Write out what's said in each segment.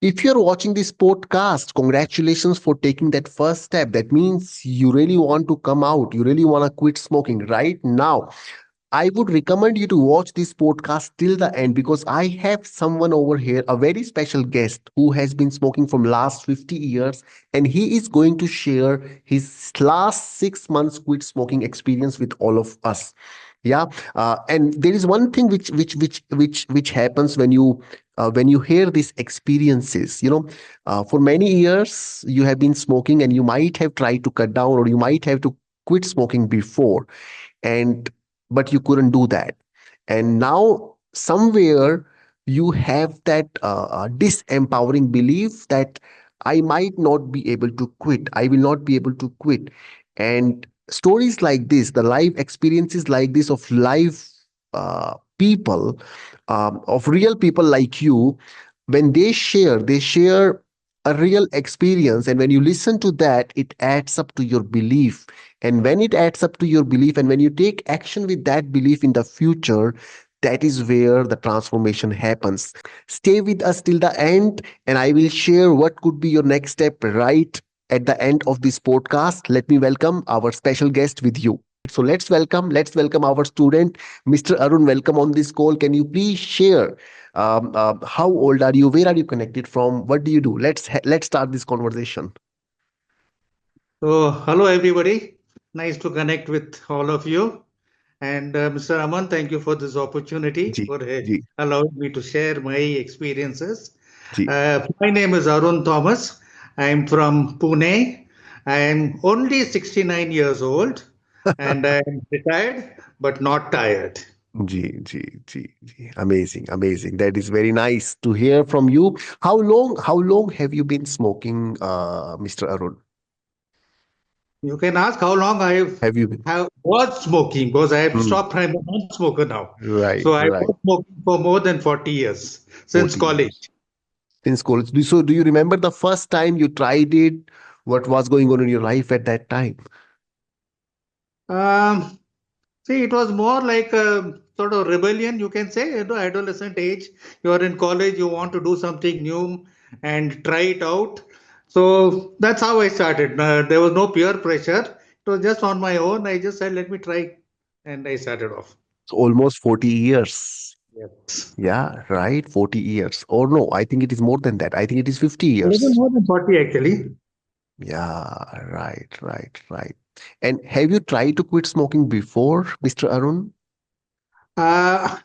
If you're watching this podcast, congratulations for taking that first step. That means you really want to come out. You really want to quit smoking right now. I would recommend you to watch this podcast till the end because I have someone over here, a very special guest who has been smoking from last 50 years, and he is going to share his last 6 months quit smoking experience with all of us. Yeah, and there is one thing which happens when you hear these experiences. For many years you have been smoking, and you might have tried to cut down, or you might have to quit smoking before, and but you couldn't do that, and now somewhere you have that disempowering belief that I might not be able to quit, I will not be able to quit. And stories like this, the live experiences like this of live people, of real people like you, when they share a real experience, and when you listen to that, it adds up to your belief. And when it adds up to your belief, and when you take action with that belief in the future, that is where the transformation happens. Stay with us till the end, and I will share what could be your next step right at the end of this podcast. Let me welcome our special guest with you. So let's welcome our student, Mr. Arun. Welcome on this call. Can you please share how old are you? Where are you connected from? What do you do? Let's start this conversation. So, hello everybody. Nice to connect with all of you. And Mr. Aman, thank you for this opportunity Ji, for ji, allowing me to share my experiences. ji. My name is Arun Thomas. I'm from Pune. I'm only 69 years old and I'm retired but not tired. Gee. Amazing, amazing. That is very nice to hear from you. How long have you been smoking, Mr. Arun? You can ask how long Have you been? have was smoking because I have Hmm. stopped. I'm a non-smoker now. Right, So I right. was smoking for more than 40 years since 40 college. years. Since college. So do you remember the first time you tried it? What was going on in your life at that time? Um, See, it was more like a sort of rebellion, you can say, adolescent age. You are in college, you want to do something new and try it out. So that's how I started. There was no peer pressure. It was just on my own. I just said, let me try. And I started off. It's almost 40 years. Yes. Yeah, right. 40 years. Or no, I think it is more than that. I think it is 50 A little years. more than 40, actually. Yeah, right. And have you tried to quit smoking before, Mr. Arun? Uh,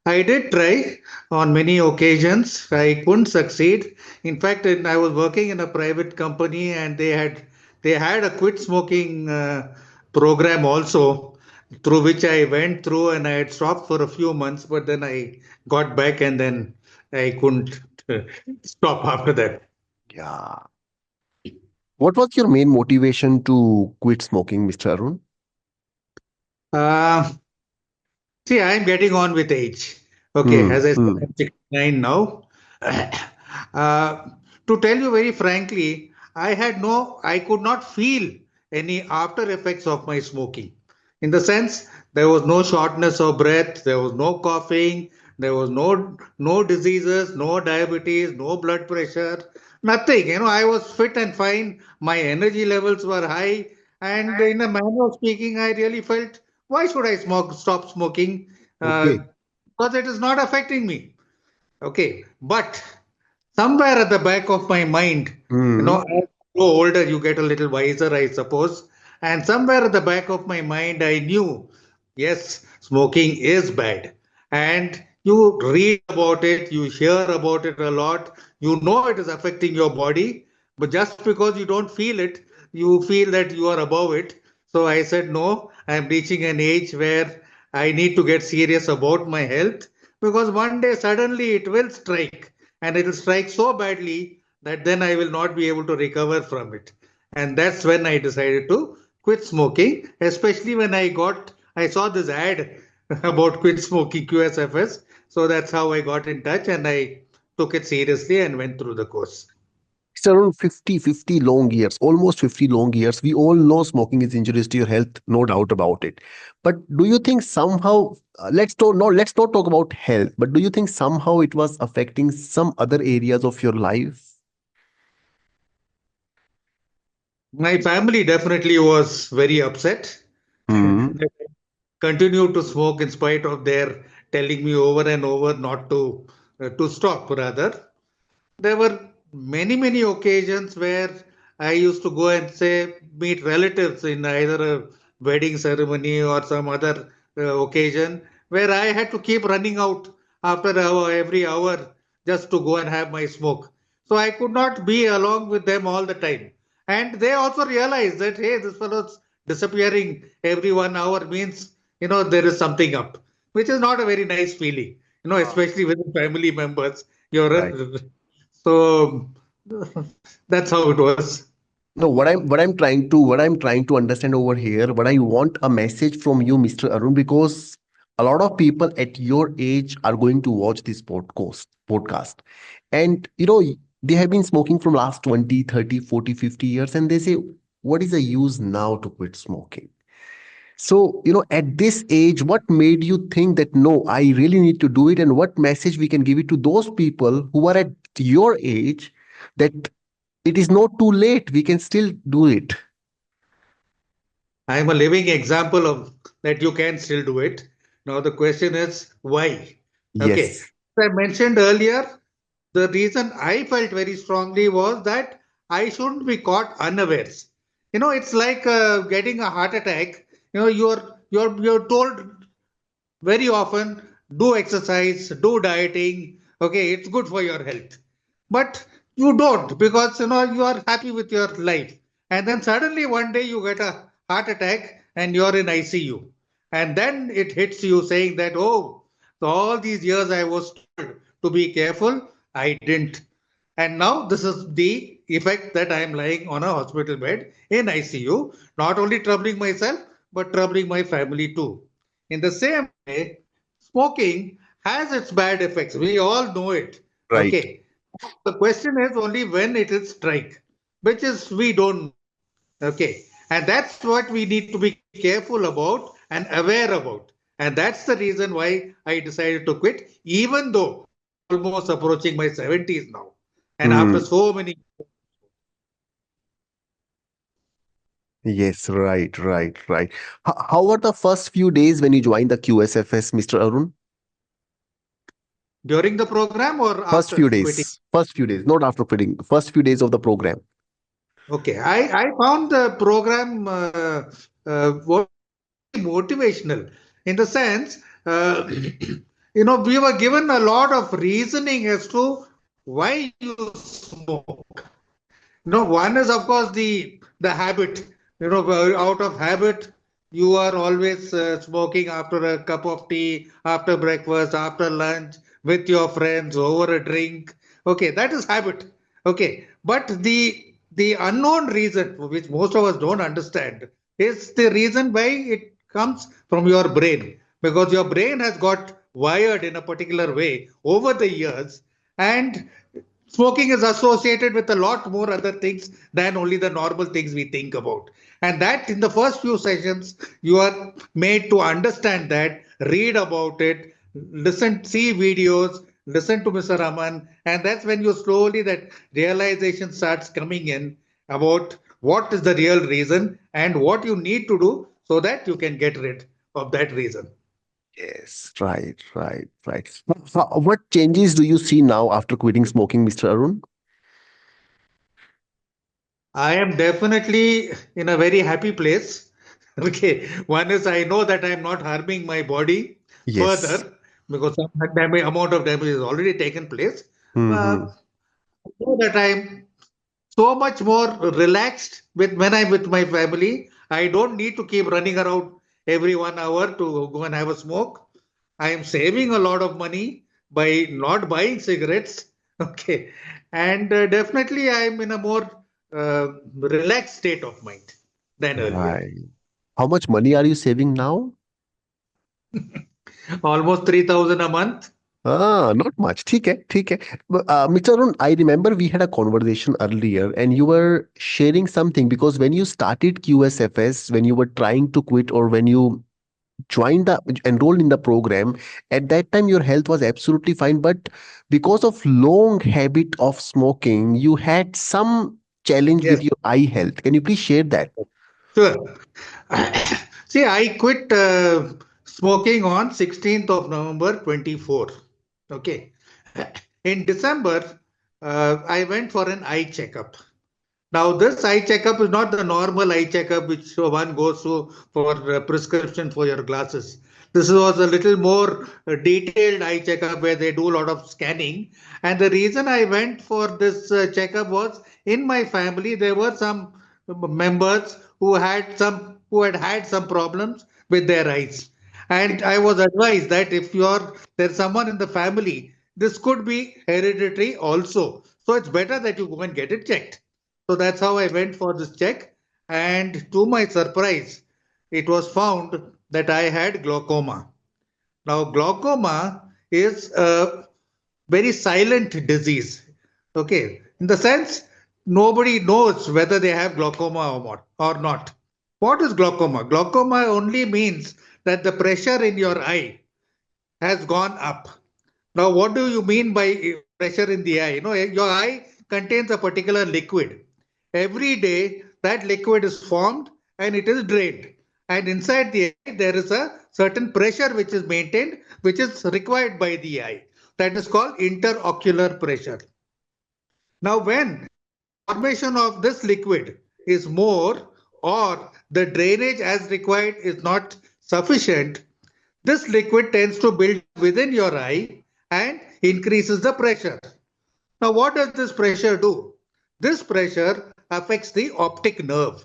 I did try on many occasions. I couldn't succeed. In fact, I was working in a private company, and they had a quit smoking program also, through which I went through, and I had stopped for a few months, but then I got back, and then I couldn't stop after that. Yeah. What was your main motivation to quit smoking, Mr. Arun? Uh, See, I'm getting on with age. Okay, Hmm, as I said, hmm. I'm 69 now. Uh, to tell you very frankly, I could not feel any after effects of my smoking. In the sense, there was no shortness of breath, there was no coughing, there was no diseases, no diabetes, no blood pressure, nothing. I was fit and fine. My energy levels were high, and in a manner of speaking, I really felt, why should I stop smoking? Uh, Okay. because it is not affecting me. Okay, but somewhere at the back of my mind, Hmm. as you grow older, you get a little wiser, I suppose. And somewhere at the back of my mind, I knew, yes, smoking is bad. And you read about it, you hear about it a lot, you know it is affecting your body, but just because you don't feel it, you feel that you are above it. So I said, no, I'm reaching an age where I need to get serious about my health, because one day suddenly it will strike, and it will strike so badly that then I will not be able to recover from it. And that's when I decided to quit smoking, especially when I saw this ad about quit smoking QSFS. So that's how I got in touch, and I took it seriously and went through the course. It's around 50 long years, almost 50 long years. We all know smoking is injurious to your health, no doubt about it. But do you think somehow, let's not talk about health, but do you think somehow it was affecting some other areas of your life? My family definitely was very upset Hmm. that I continued to smoke in spite of their telling me over and over not to stop. Rather, there were many occasions where I used to go and say meet relatives in either a wedding ceremony or some other occasion where I had to keep running out after every hour just to go and have my smoke. So I could not be along with them all the time. And they also realized that, hey, this fellow's disappearing every 1 hour means, there is something up, which is not a very nice feeling, especially with family members. You're Right. so that's how it was. No, what I'm trying to understand over here, what I want a message from you, Mr. Arun, because a lot of people at your age are going to watch this podcast. And they have been smoking from last 20, 30, 40, 50 years, and they say, what is the use now to quit smoking? So, at this age, what made you think that no, I really need to do it? And what message we can give it to those people who are at your age that it is not too late, we can still do it? I'm a living example of that you can still do it. Now the question is why? Okay. Yes. As I mentioned earlier, the reason I felt very strongly was that I shouldn't be caught unawares. It's like getting a heart attack. You're told very often do exercise, do dieting. Okay, it's good for your health. But you don't because you are happy with your life. And then suddenly one day you get a heart attack and you're in ICU. And then it hits you saying that, oh, so all these years I was told to be careful, I didn't. And now this is the effect that I am lying on a hospital bed in ICU, not only troubling myself, but troubling my family too. In the same way, smoking has its bad effects. We all know it. Right. Okay. The question is only when it will strike, which is we don't know. Okay. And that's what we need to be careful about and aware about. And that's the reason why I decided to quit, even though I'm almost approaching my 70s now. And after Hmm. so many. Yes, right, right, right. How were the first few days when you joined the QSFS, Mr. Arun? During the program or First after few quitting? days. First few days, not after quitting. First few days of the program. Okay, I found the program was very motivational in the sense, we were given a lot of reasoning as to why you smoke. One is of course the habit. Out of habit, you are always smoking after a cup of tea, after breakfast, after lunch, with your friends over a drink. Okay, that is habit. Okay, but the unknown reason, which most of us don't understand, is the reason why it comes from your brain, because your brain has got wired in a particular way over the years, and smoking is associated with a lot more other things than only the normal things we think about. And that in the first few sessions, you are made to understand that, read about it, listen, see videos, listen to Mr. Aman. And that's when you slowly that realization starts coming in about what is the real reason and what you need to do so that you can get rid of that reason. Yes, right, right, right. What changes do you see now after quitting smoking, Mr. Arun? I am definitely in a very happy place. Okay, one is I know that I am not harming my body Yes. further because some amount of damage has already taken place. Hmm. Uh, I know that I am so much more relaxed with when I'm with my family. I don't need to keep running around every 1 hour to go and have a smoke. I am saving a lot of money by not buying cigarettes. Okay, and definitely I am in a more relaxed state of mind than earlier. Right. How much money are you saving now? Almost 3,000 a month. Not much. ठीक है, ठीक है. Mr. Arun, I remember we had a conversation earlier and you were sharing something because when you started QSFS, when you were trying to quit or when you enrolled in the program, at that time your health was absolutely fine. But because of long habit of smoking, you had some challenge with Yes, your eye health? Can you please share that? sure. See, I quit smoking on 16th of November 24. Okay. In December, I went for an eye checkup. Now, this eye checkup is not the normal eye checkup which one goes to for prescription for your glasses. This was a little more detailed eye checkup where they do a lot of scanning. And the reason I went for this checkup was in my family there were some members who had some problems with their eyes. And I was advised that if there's someone in the family, this could be hereditary also. So it's better that you go and get it checked. So that's how I went for this check. And to my surprise, it was found that I had glaucoma. Now, glaucoma is a very silent disease. Okay. In the sense, nobody knows whether they have glaucoma or not. What is glaucoma? Glaucoma only means that the pressure in your eye has gone up. Now, what do you mean by pressure in the eye? Your eye contains a particular liquid. Every day, that liquid is formed and it is drained. And inside the eye, there is a certain pressure which is maintained, which is required by the eye. That is called interocular pressure. Now, when formation of this liquid is more or the drainage as required is not sufficient, this liquid tends to build within your eye and increases the pressure. Now, what does this pressure do? This pressure affects the optic nerve.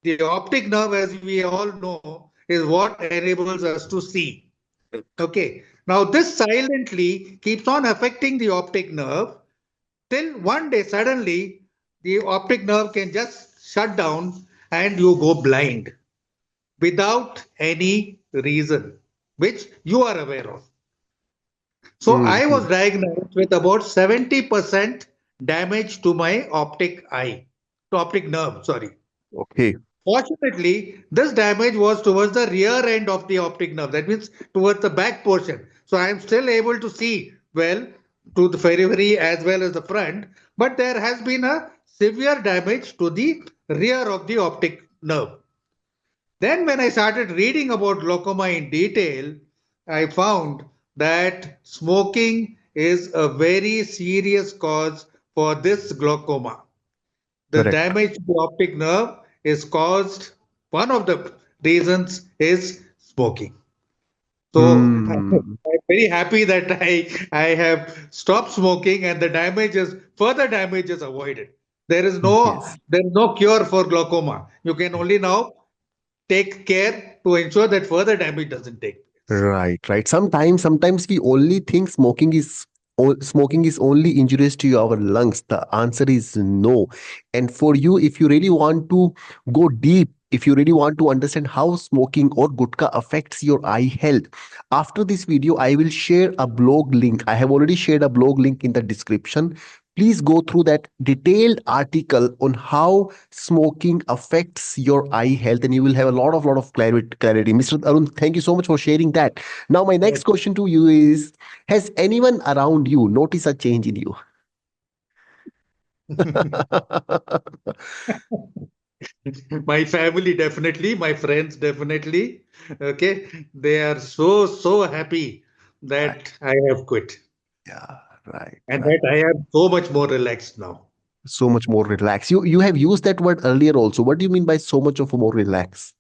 The optic nerve, as we all know, is what enables us to see. Okay. Now, this silently keeps on affecting the optic nerve till one day suddenly the optic nerve can just shut down and you go blind without any reason, which you are aware of. So I was Mhm. diagnosed with about 70% damage to my optic eye, to optic nerve, sorry. Okay, Fortunately, this damage was towards the rear end of the optic nerve, that means towards the back portion. So I am still able to see well to the periphery as well as the front, but there has been a severe damage to the rear of the optic nerve. Then, when I started reading about glaucoma in detail, I found that smoking is a very serious cause for this glaucoma. The correct. damage to the optic nerve is caused, one of the reasons is smoking. So I'm Hmm. very happy that I have stopped smoking and further damage is avoided. Yes. There is no cure for glaucoma. You can only now take care to ensure that further damage doesn't take place. Right, right. Sometimes we only think smoking is only injurious to our lungs. The answer is no. And for you, if you really want to go deep, if you really want to understand how smoking or gutka affects your eye health, after this video, I will share a blog link. I have already shared a blog link in the description. Please go through that detailed article on how smoking affects your eye health, and you will have a lot of clarity. Mr. Arun, thank you so much for sharing that. Now, my next question to you is: has anyone around you noticed a change in you? My family definitely, my friends definitely. Okay, they are so happy Right. that I have quit Yeah. Right. and Right. that I am so much more relaxed now. So much more relaxed. You have used that word earlier also. What do you mean by so much of a more relaxed?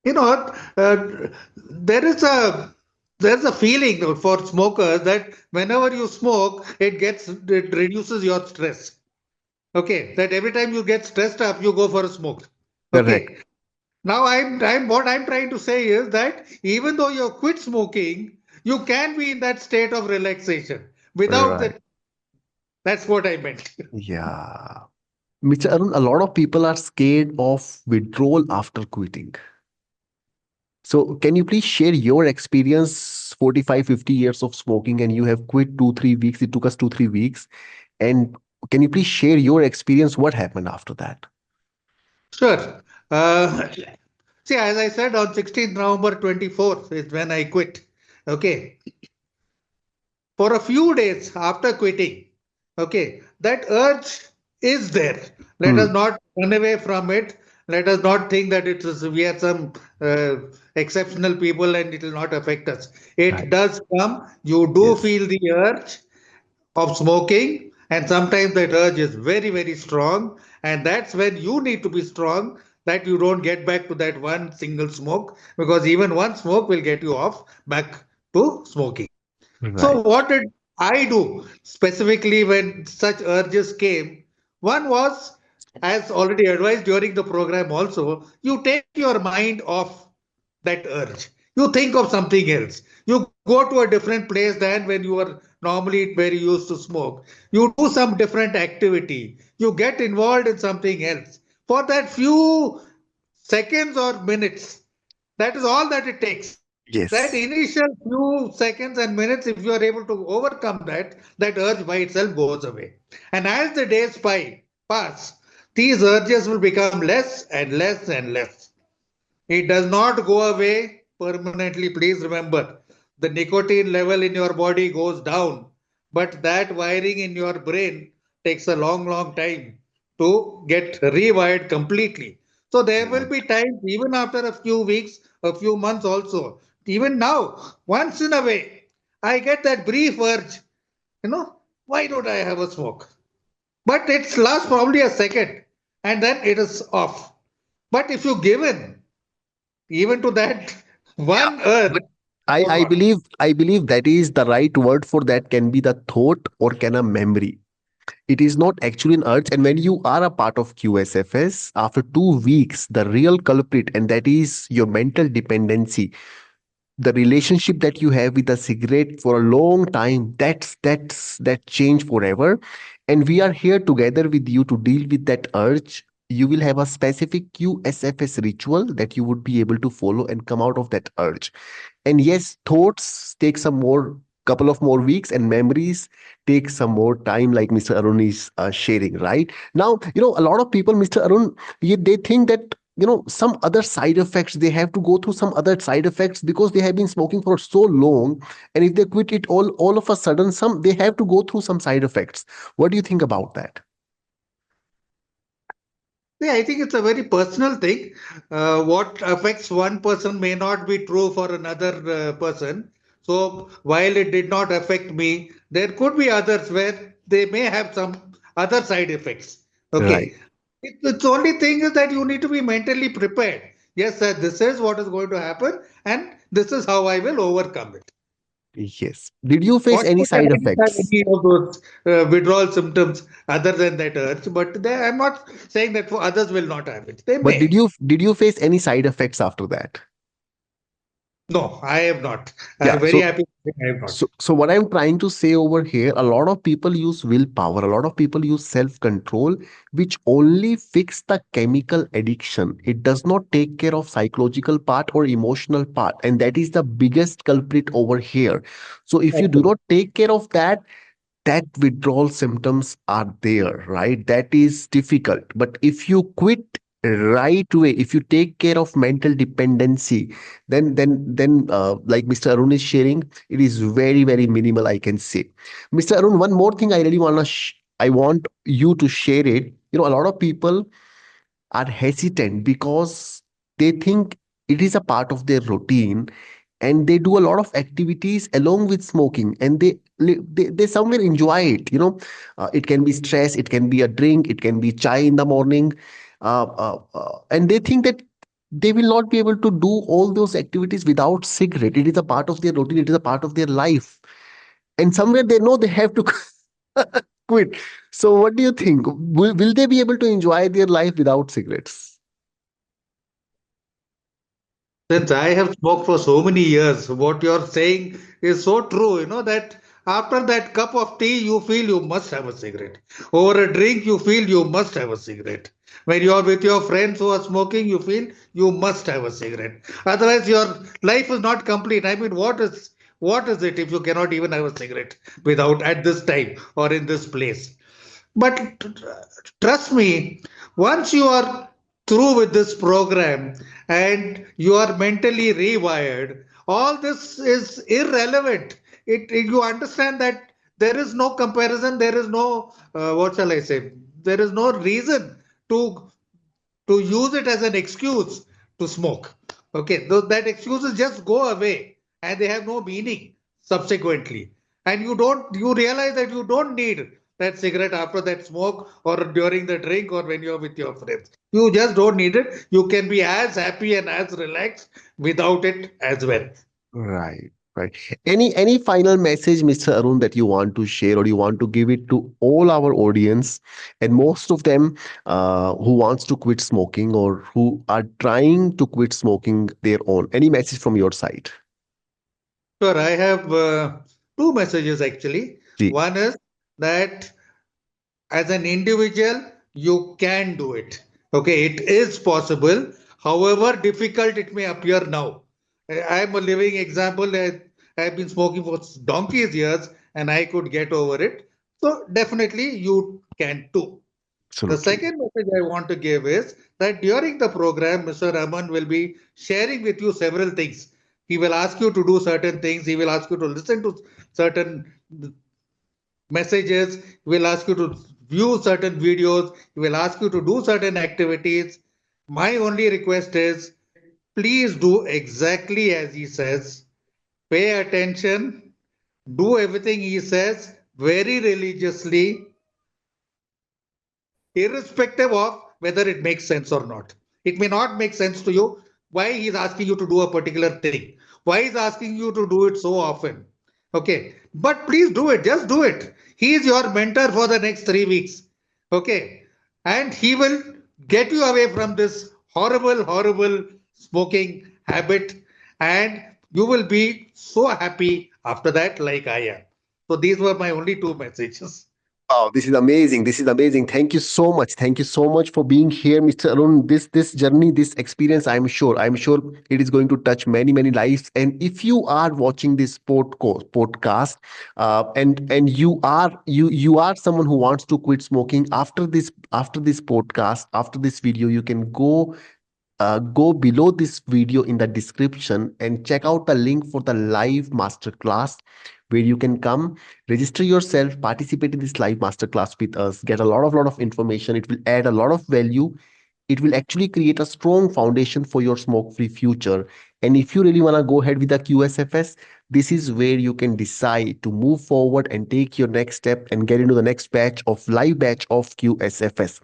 You know, there is a there's a feeling for smokers that whenever you smoke, it reduces your stress. Okay, that every time you get stressed up, you go for a smoke. Correct. Okay, now I'm what I'm trying to say is that even though you quit smoking, you can be in that state of relaxation without Right. that. That's what I meant. Yeah. Mr. Arun, a lot of people are scared of withdrawal after quitting. So, can you please share your experience? 45, 50 years of smoking, and you have quit 2, 3 weeks. It took us 2, 3 weeks. And can you please share your experience? What happened after that? Sure. Uh, See, as I said, on 16th November 24th is when I quit. Okay, for a few days after quitting, okay, that urge is there. Let us Hmm. not run away from it. Let us not think that it is we are some uh, exceptional people and it will not affect us. It Right. does come. You do Yes. feel the urge of smoking, and sometimes that urge is very, very strong. And that's when you need to be strong that you don't get back to that one single smoke, because even one smoke will get you off back to smoking. So, Right. what did I do specifically when such urges came? One was, as already advised during the program, also, you take your mind off that urge. You think of something else. You go to a different place than when you were normally where you used to smoke. You do some different activity. You get involved in something else. For that few seconds or minutes, that is all that it takes. That Yes. initial few seconds and minutes, if you are able to overcome that, that urge by itself goes away. And as the days pass, these urges will become less and less and less. It does not go away permanently. Please remember, the nicotine level in your body goes down, but that wiring in your brain takes a long, long time to get rewired completely. So there will Right. be times, even after a few weeks, a few months also, even now, once in a way, I get that brief urge, you know, why don't I have a smoke? But it lasts probably a second and then it is off. But if you give in, even to that Yeah. one urge, But I, oh I God. believe I believe that is the right word for that can be the thought or can a memory. It is not actually an urge. And when you are a part of QSFS, after 2 weeks, the real culprit, and that is your mental dependency, the relationship that you have with the cigarette for a long time, that change forever. And we are here together with you to deal with that urge. You will have a specific QSFS ritual that you would be able to follow and come out of that urge. And yes, thoughts take some more couple of more weeks, and memories take some more time, like Mr. Arun is sharing right now. A lot of people, Mr. Arun, they think that some other side effects, they have to go through some other side effects because they have been smoking for so long, and if they quit it all of a sudden, some they have to go through some side effects. What do you think about that? See, I think it's a very personal thing. What affects one person may not be true for another person. So while it did not affect me, there could be others where they may have some other side effects. Right. Okay. It's only thing is that you need to be mentally prepared. Yes, sir, this is what is going to happen, and this is how I will overcome it. Yes. Did you face any Fortunately, side I didn't have effects? any of those withdrawal symptoms other than that urge, but I'm not saying that for others will not have it. They But did may. you did you face any side effects after that? No, I have not. Yeah. I'm very So happy to say I have not. So what I'm trying to say over here, a lot of people use willpower, a lot of people use self-control, which only fix the chemical addiction. It does not take care of psychological part or emotional part, and that is the biggest culprit over here. So if you do Absolutely. not take care of that, that withdrawal symptoms are there, right? That is difficult. But if you quit right away, if you take care of mental dependency, then like Mr. Arun is sharing, it is very, very minimal, I can say. Mr. Arun, one more thing I really I want you to share it. A lot of people are hesitant because they think it is a part of their routine, and they do a lot of activities along with smoking, and they somewhere enjoy it. It can be stress, it can be a drink, it can be chai in the morning, and they think that they will not be able to do all those activities without cigarette. It is a part of their routine, it is a part of their life, and somewhere they know they have to quit. So what do you think, will they be able to enjoy their life without cigarettes? Since I have smoked for so many years, what you're saying is so true, that after that cup of tea, you feel you must have a cigarette. Over a drink, you feel you must have a cigarette. When you're with your friends who are smoking, you feel you must have a cigarette. Otherwise, your life is not complete. I mean, what is it if you cannot even have a cigarette without at this time or in this place? But trust me, once you are through with this program and you are mentally rewired, all this is irrelevant. You understand that there is no comparison, there is no, what shall I say? there is no reason to use it as an excuse to smoke. Okay, that excuses just go away and they have no meaning subsequently. And you realize that you don't need that cigarette after that smoke or during the drink or when you're with your friends. You just don't need it. You can be as happy and as relaxed without it as well. Right, right. Any final message, Mr. Arun, that you want to share or you want to give it to all our audience, and most of them who wants to quit smoking or who are trying to quit smoking their own. Any message from your side? Sure, I have two messages actually. Ji. One is that as an individual, you can do it. Okay, it is possible. However difficult it may appear now. I am a living example. I've been smoking for donkey's years and I could get over it. So definitely you can too. The Absolutely. second message I want to give is that during the program, Mr. Aman will be sharing with you several things. He will ask you to do certain things. He will ask you to listen to certain messages. He will ask you to view certain videos. He will ask you to do certain activities. My only request is please do exactly as he says. Pay attention. Do everything he says very religiously, irrespective of whether it makes sense or not. It may not make sense to you why he's asking you to do a particular thing, why he's asking you to do it so often. Okay, but please do it, just do it. He is your mentor for the next 3 weeks. Okay, and he will get you away from this horrible, horrible smoking habit, and you will be so happy after that, like I am. So, these were my only two messages. Oh, this is amazing. This is amazing. Thank you so much. Thank you so much for being here, Mr. Arun. This journey, this experience, I'm sure it is going to touch many lives. And if you are watching this podcast, and you are someone who wants to quit smoking after this podcast, after this video, you can go below this video in the description and check out the link for the live masterclass where you can come register yourself, participate in this live masterclass with us, get a lot of information. It will add a lot of value. It will actually create a strong foundation for your smoke free future. And if you really want to go ahead with the QSFS, this is where you can decide to move forward and take your next step and get into the next live batch of QSFS.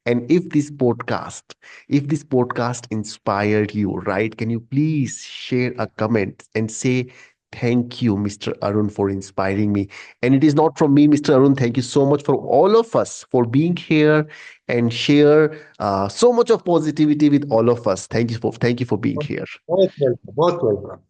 And if this podcast inspired you, right, can you please share a comment and say, thank you, Mr. Arun, for inspiring me. And it is not from me, Mr. Arun. Thank you so much for all of us for being here and share so much of positivity with all of us. Thank you for being here. Most welcome. Most welcome.